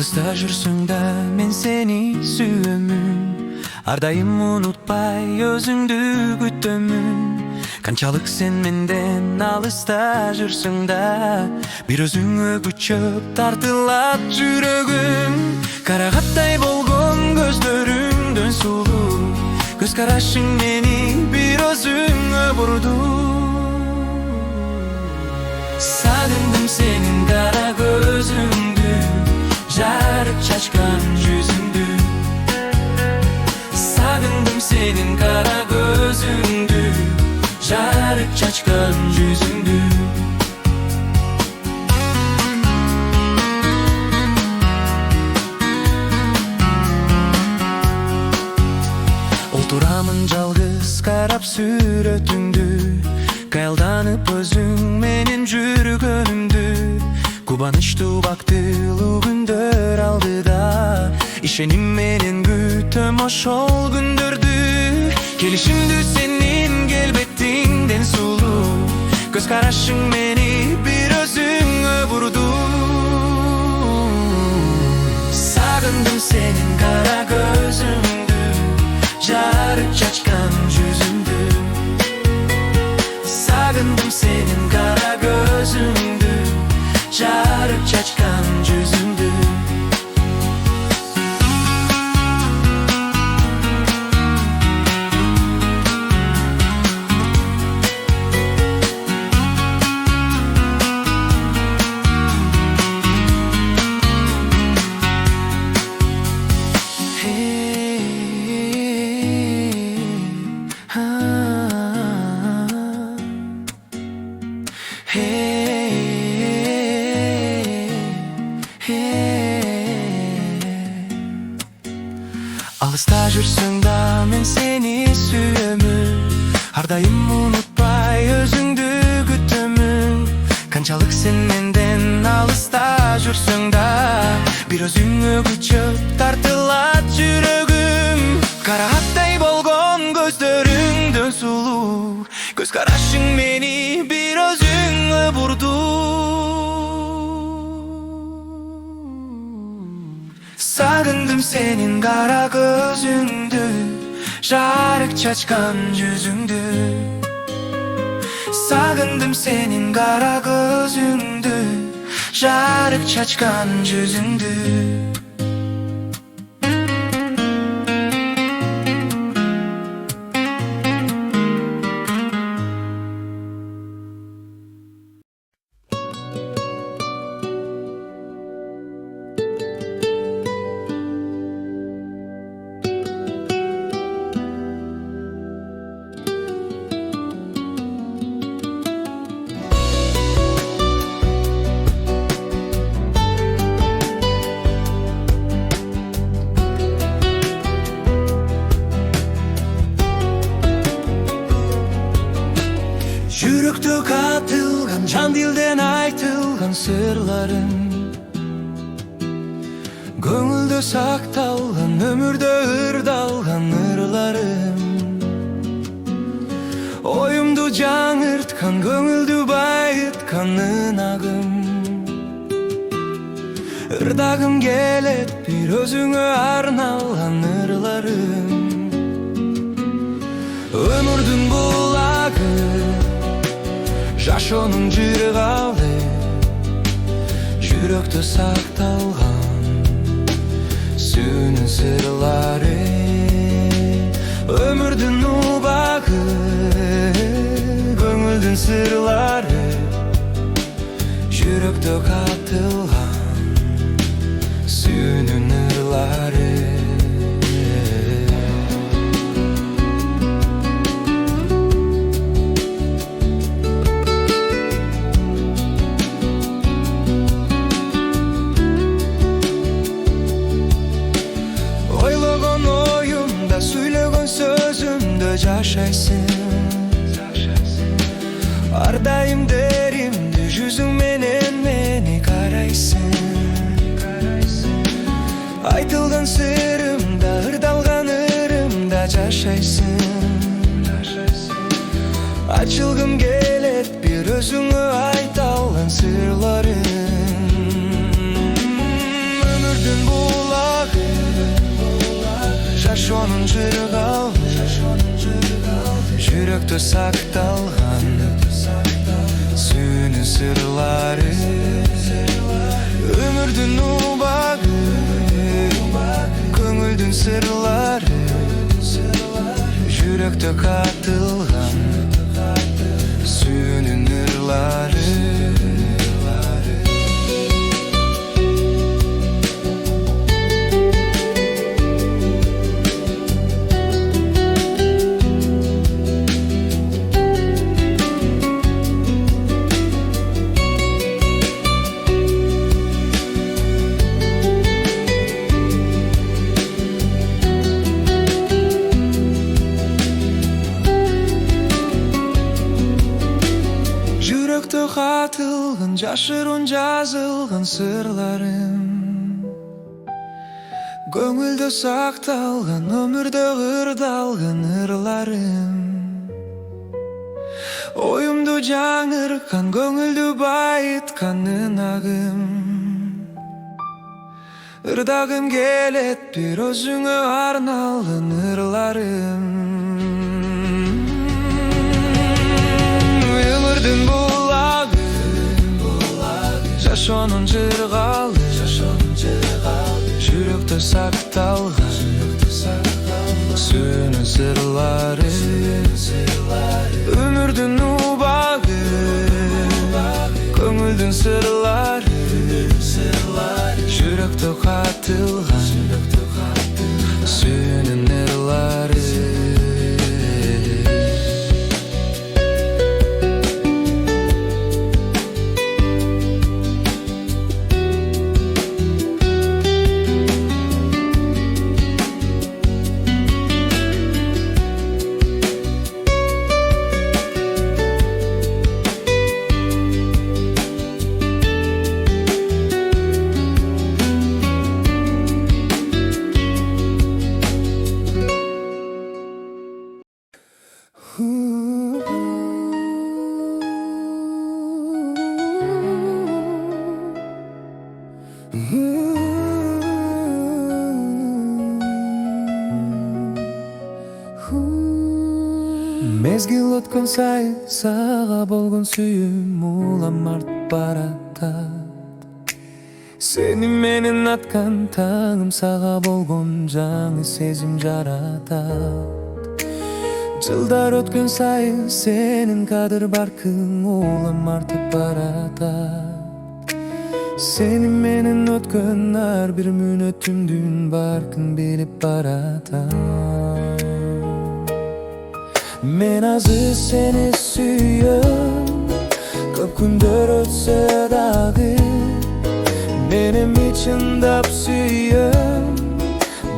Alыста жүрсің да мен сені сүйемін, ардайым ұнытпай өзіңді күтемін. Қаншалық сен менден алыста жүрсің да, бір өзіңе күчөп тартылат жүрегім. Қарағаттай болған көздеріңден сұлу, көз қарашың мені бір өзіңе бұрды. Сағындым сенің қара көзіңді, жарық шашқан жүзіңді. Сағындым сенің қара көзіңді, жарық шашқан жүзіңді. Олтурамын жалғыз қарап сүретіңді, қаялданып өзің менен жүргөнүмдү. Кубанычтуу бактылуу күндөр алдыда, ишеним менен күтөм ошол күндөрдү. Келишимдүү сенин келбетиңден сулуу, көз карашың мени бир өзүңө бурду. Сагындым сенин кара көзүңдү, жарык чачкан жүзүңдү. Сагындым сенин кара көзүңдү, жарык чачкан жүзүңдү. Алыста жүрсің да мен сені сүйемін, ардайым ұнытпай өзіңді күтемін. Қаншалық сен менден алыста жүрсің да, бір өзіңе күчөп тартылат жүрегім. Қарағаттай болған көздеріңден сұлу, көз қарашың мені бір өзіңе бұрды. Сағындым сенин кара көзүңдү, жарык чачкан жүзүңдү. Сағындым сенин кара көзүңдү, жарык чачкан жүзүңдү. Жүректі қатылған, жан дилден айтылған сырларым, көңілді сақталған, өмірді ырдалған ырларым. Ойымды жаңыртқан, көңілді байытқан ынагым. Ырдағым келет бір өзіңе арналған ырларым. Өмірдің бұлағы, жашоонун жыргалы, жүрөктө сакталган сүйүүнүн сырлары. Өмүрдүн убагы, көңүлдүн сырлары, жүрөктө катылган сүйүүнүн ырлары. Жашайсың, ардайым деримді жүзің менен мені қарайсың. Айтылған сырымда, ырдалған ырымда жашайсың. Açılgım gelet bir özünü ayt algan sırlarım. Ömürdün Жүректе сақталған сүйіні сырлары, өмірдің убағы, көңілдің сырлары, жүректе қатылған сүйінің ырлары. Жүректе қатылған, жашыруын жазылған сырларым, көңілде сақталған, өмірде ырдалған ырларым, ойымды жаңырқан, көңілді байытқан ынағым. Ырдағым келет бір өзіңе арналған ырларым. Өмірдің бұлағы, жашоның жырғалы, жүректе сақталған сүйіні сырлары, өмірдің убағы, көңілдің сырлары, жүректе қатылған сүйінің ырлары. Mezgil ötken сайын саға болгон сүйүм улам артып баратат. Сени менен аткан таңым саға болгон жаңы сезим жаратат. Жылдар өткен сайын сенин кадыр баркың улам артып баратат. Сени менен өткөн ар бир мүнөтүмдүн баркын билип баратат. Men azı seni suyum, көп күндөр өтсө дагы, benim için dap suyum,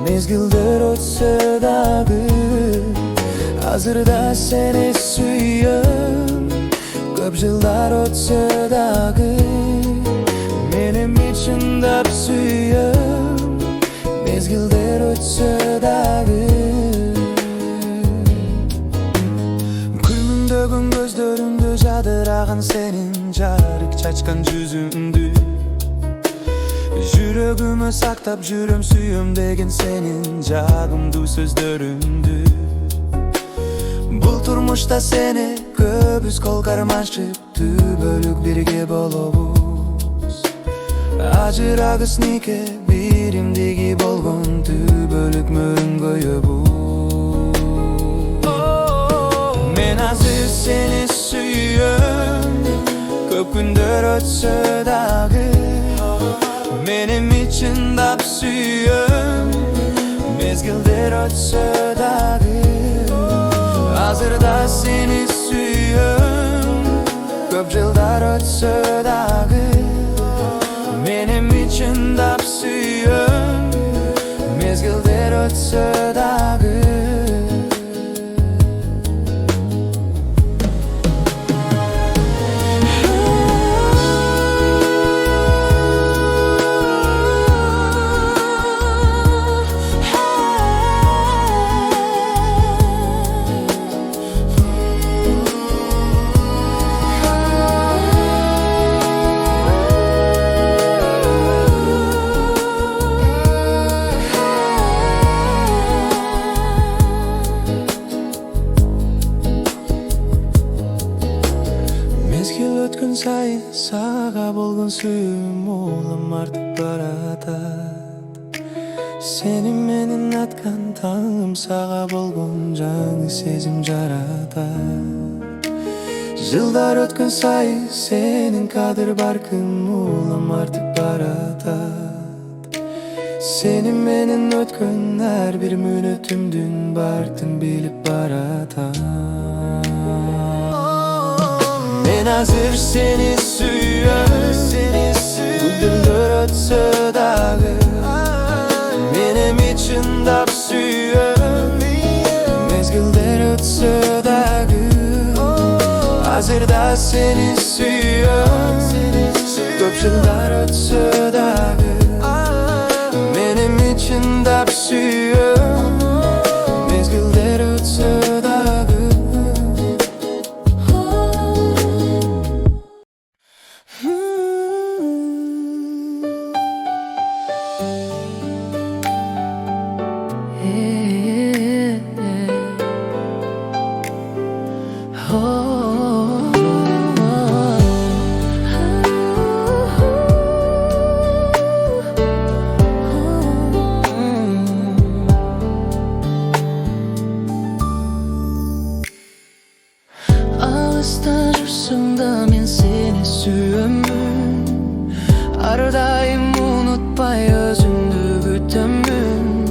mezgilder өтсө дагы. Azırda seni suyum, көп жылдар өтсө дагы, benim için dap suyum, mezgilder өтсө дагы. Gözlerinde jadırağın senin jarık çaçkan yüzündü. Yüreğime saktap жүрөм suyum degen senin jagımdı sözlöründü. Бұл turmuşta seni köbüz kol karmaşıp түбөлүк birge болобуз. Ажырагыс нике биримдеги болгон түбөлүк мөрүнгөйөбүз. Men azı seni suyum, көп күндөр өтсө дагы, benim için dap suyum, mezgilder өтсө дагы. Azırda seni suyum, көп жылдар өтсө дагы, benim için dap suyum, mezgilder өтсө дагы. Seni menin atkan tağım, sağa bolgon жаңы сезим жаратат. Жылдар өткөн сайын сенин кадыр баркың улам артып баратат. Seni менен өткөн ар бир мүнөтүмдүн бартын билип баратат. Men hazır seni suyuyorum, güldür ötse dağı. Benim için dap suyuyorum, mezgilder ötse dağı. Hazırda seni suyuyorum, köp yıllar ötse dağı. Benim için dap suyuyorum, mezgilder ötse dağı. Alışta dursun da men seni suyumun. Ardayım unutpay özündü gütümün.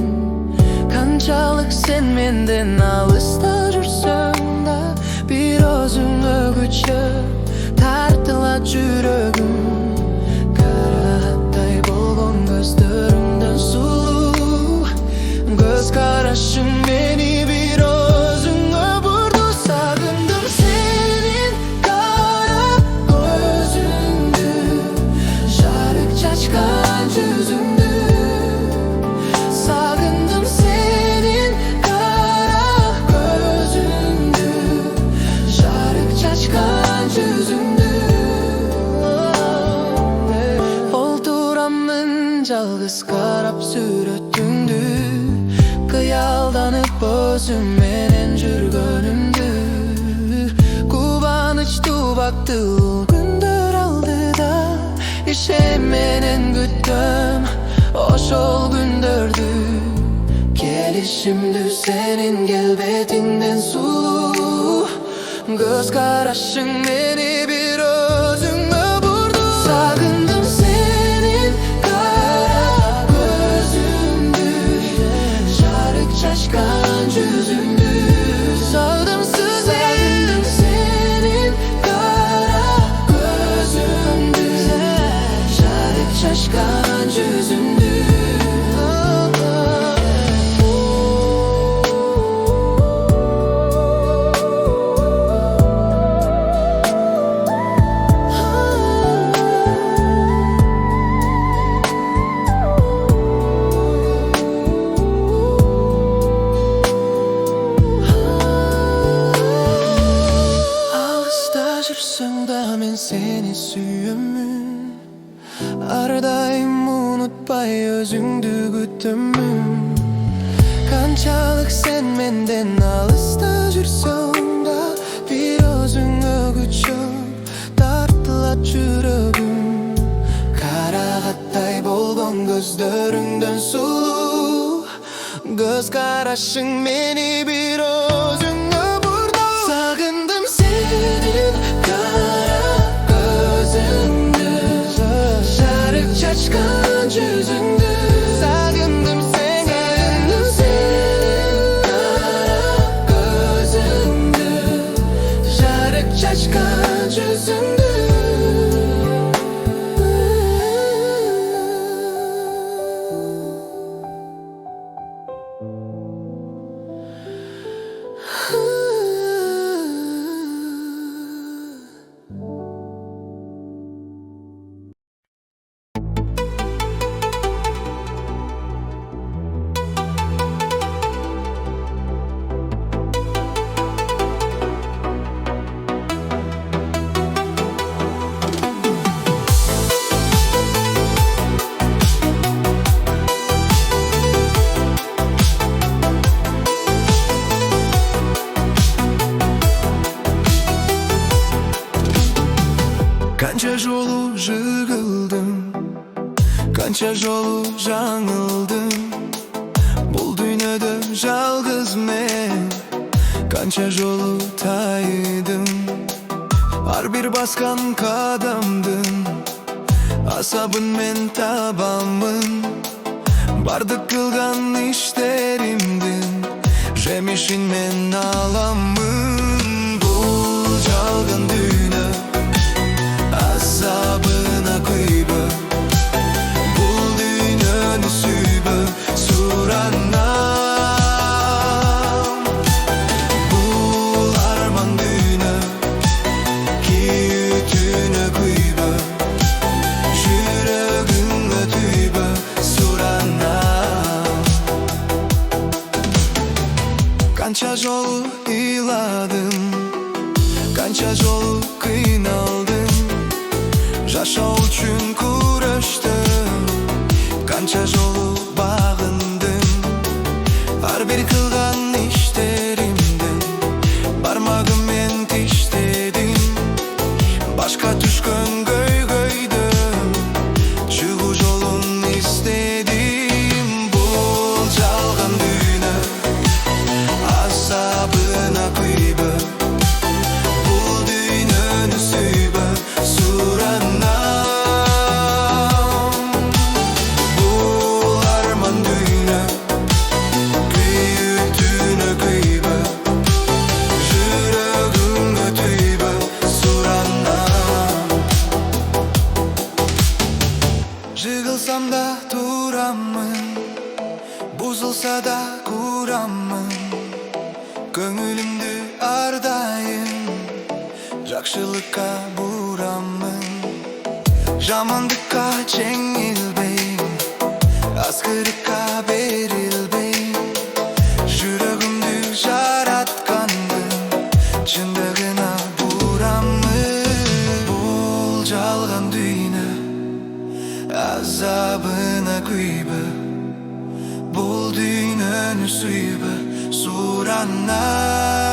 Kançalık sen menden alışta dursun da bir özüngö güçüp tartıla жүрөгүм. Karahatтай болгон көздөрүңдөн сулуу, көз карашың мени bir özüngө бурду. Sagındım senin kara gözündü, жарык чачкан жүзүңдү. Sagındım senin kara gözündü, жарык чачкан жүзүңдü. Olturamın жалгыз карап сүрөтүңдү, кыялданып өзүм менен жүргөнүмдү. Кубанычтуу бактылуу күндөр алдыда, ишен менен күттөм ошол күндөрдү. Келишимдүү сенин келбетиңден сулуу, көз карашың мени bir өзүңө бурду. Sagındım senin kara gözündü, жарык чачкан жүзүңдү. Sagındım senin kara gözündü, жарык чачкан жүзүңдү. Жүрсөң да мен сени сүйөмүн. Ардайым унутпай өзүңдү күтөмүн. Канчалык sen менден алыста жүрсөң да bir өзүңө күчөп тартылат жүрөгүм. Карагаттай болгон көздөрүңдөн сулуу, көз карашың мени bir өзүңө бурду. Sagındım senin kara gözündü, жарык чачкан жүзүңдү. Sagındım senin kara gözündü, жарык чачкан жүзүңдү. Kança жолу жыгылдым, kança жолу жаңылдым. dünyada жалғыз men Kança жолу тайдым Ар бир баскан кадамдын Асабын мен табамын Бардык кылган иштеримдин Жемишин мен аламын Бул жалган дүйнө Асабына кыйбы Бул дүйнөнү сүйбө суранам Бул арман дүйнө Кийүүтүнө кыйбы Жүрөгүңө түйбө суранам Kança жолу ыйладым Kança жолу кыйналдым Жашоо үчүн күрөштүм Kança жолу багындым Ар бир кылган иштеримдин Бармагым мен тиштедим Башка түшкөн көйгөйдөн Чыгуу жолун издедим Бул жалган дүйнө Асабына кыйбы Бул дүйнөнү сүйбө суранам Бул арман дүйнө Күйүүтүнө кыйбы Жүрөгүңө түйбө суранам Жыгылсам да турамын Бузулса да курамын Көңүлүмдү ар дайым Жакшылыкка бурамын Жамандыкка жеңилбейм Аскырыкка берилбейм Жүрөгүмдү жараткандын Чындыгына бурамын Бул жалган дүйнө Азабына күйбө Бул дүйнөнү сүйбө суранам